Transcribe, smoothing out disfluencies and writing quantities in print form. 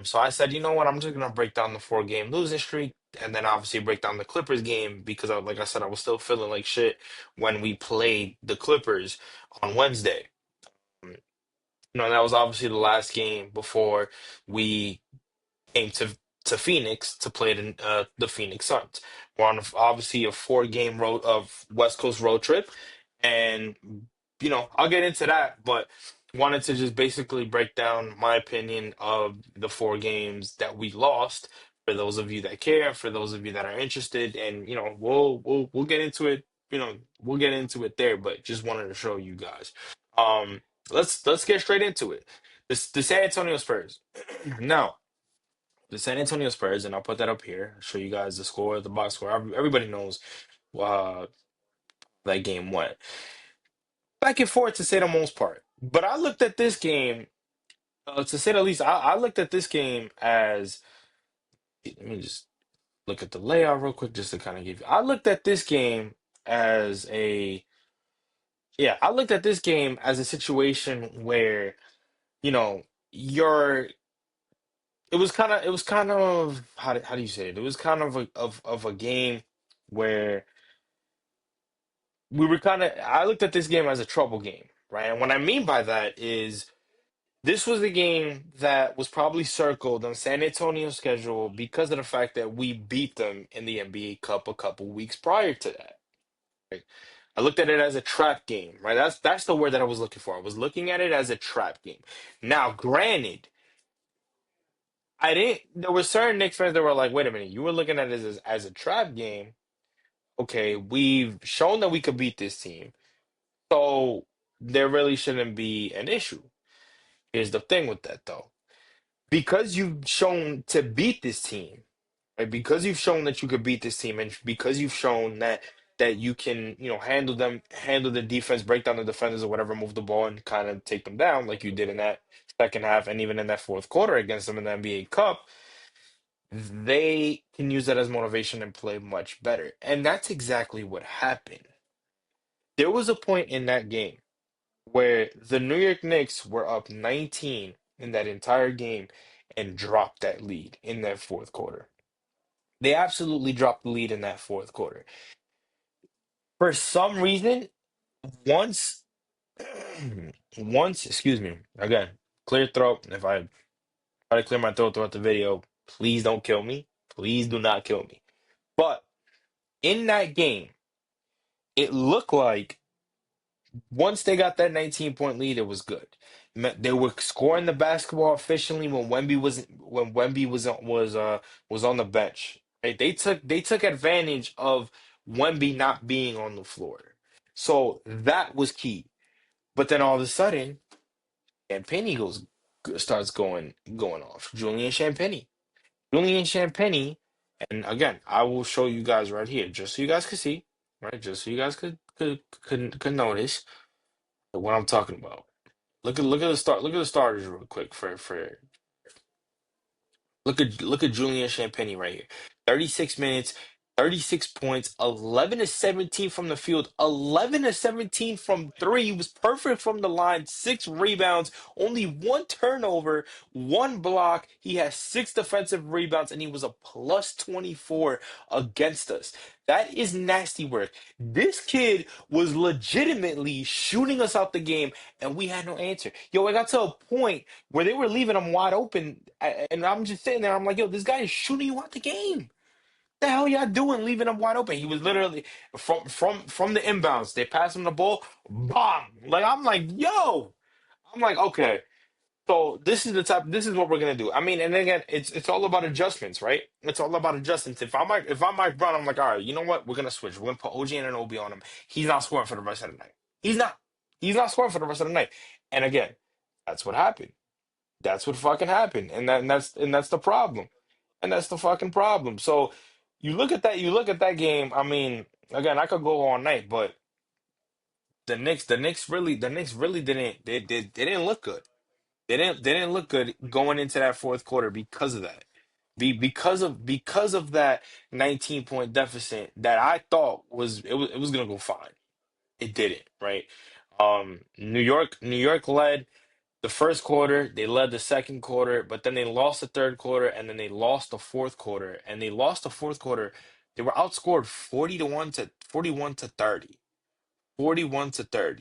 So I said, you know what? I'm just gonna break down the 4 game losing streak, and then obviously break down the Clippers game because, like I said, I was still feeling like shit when we played the Clippers on Wednesday. That was obviously the last game before we came to Phoenix to play the Phoenix Suns. We're on obviously a 4 game road of West Coast road trip, and I'll get into that, but wanted to just basically break down my opinion of the 4 games that we lost. For those of you that care, for those of you that are interested, and we'll get into it. We'll get into it there, but just wanted to show you guys. Um, let's get straight into it. The San Antonio Spurs. Now, the San Antonio Spurs, and I'll put that up here, show you guys the score, the box score. Everybody knows uh, that game went back and forth to say the most part. But I looked at this game, to say the least, I looked at this game as, let me just look at the layout real quick just to kind of give you. I looked at this game as yeah, I looked at this game as a situation where, you know, you're, it was kind of, how do you say it? It was kind of a game where I looked at this game as a trouble game, right? And what I mean by that is this was the game that was probably circled on San Antonio's schedule because of the fact that we beat them in the NBA Cup a couple weeks prior to that. Right? I looked at it as a trap game, right? That's the word that I was looking for. I was looking at it as a trap game. Now, granted, I didn't. There were certain Knicks fans that were like, "Wait a minute, you were looking at it as a trap game. Okay, we've shown that we could beat this team, so there really shouldn't be an issue." Here's the thing with that though. Because you've shown to beat this team, right? Because you've shown that you could beat this team, and because you've shown that you can, handle them, handle the defense, break down the defenders or whatever, move the ball and kind of take them down like you did in that second half and even in that fourth quarter against them in the NBA Cup, they can use that as motivation and play much better. And that's exactly what happened. There was a point in that game where the New York Knicks were up 19 in that entire game and dropped that lead in that fourth quarter. They absolutely dropped the lead in that fourth quarter. For some reason, once, excuse me, again, clear throat. If I try to clear my throat throughout the video, please don't kill me. Please do not kill me. But in that game, it looked like once they got that 19-point lead, it was good. They were scoring the basketball efficiently when Wemby was on the bench. Right? They took advantage of Wemby not being on the floor. So that was key. But then all of a sudden, Champagnie starts going off. Julian Champagnie, and again, I will show you guys right here, just so you guys could see, right? Just so you guys could notice what I'm talking about. Look at the starters real quick for look at Julian Champagnie right here. 36 minutes, 36 points, 11 to 17 from the field, 11 to 17 from three. He was perfect from the line, 6 rebounds, only 1 turnover, 1 block. He has 6 defensive rebounds, and he was a plus 24 against us. That is nasty work. This kid was legitimately shooting us out the game, and we had no answer. Yo, I got to a point where they were leaving him wide open, and I'm just sitting there. I'm like, yo, this guy is shooting you out the game. The hell y'all doing, leaving him wide open? He was literally from the inbounds. They pass him the ball, bomb. Like I'm like, yo, I'm like, okay. So this is what we're gonna do. I mean, and again, it's all about adjustments, right? It's all about adjustments. If I'm Mike Brown, I'm like, all right, you know what? We're gonna switch. We're gonna put OG and Obi on him. He's not scoring for the rest of the night. He's not. He's not scoring for the rest of the night. And again, that's what happened. That's what fucking happened. And that's the problem. And that's the fucking problem. So you look at that game, I mean, again, I could go all night, but the Knicks really they didn't look good. They didn't look good going into that fourth quarter because of that. Because of that 19-point deficit that I thought it was gonna go fine. It didn't, right? New York led. The first quarter, they led the second quarter, but then they lost the third quarter, and then they lost the fourth quarter. And they lost the fourth quarter. They were outscored 40 to 1 to 41 to 30. 41 to 30.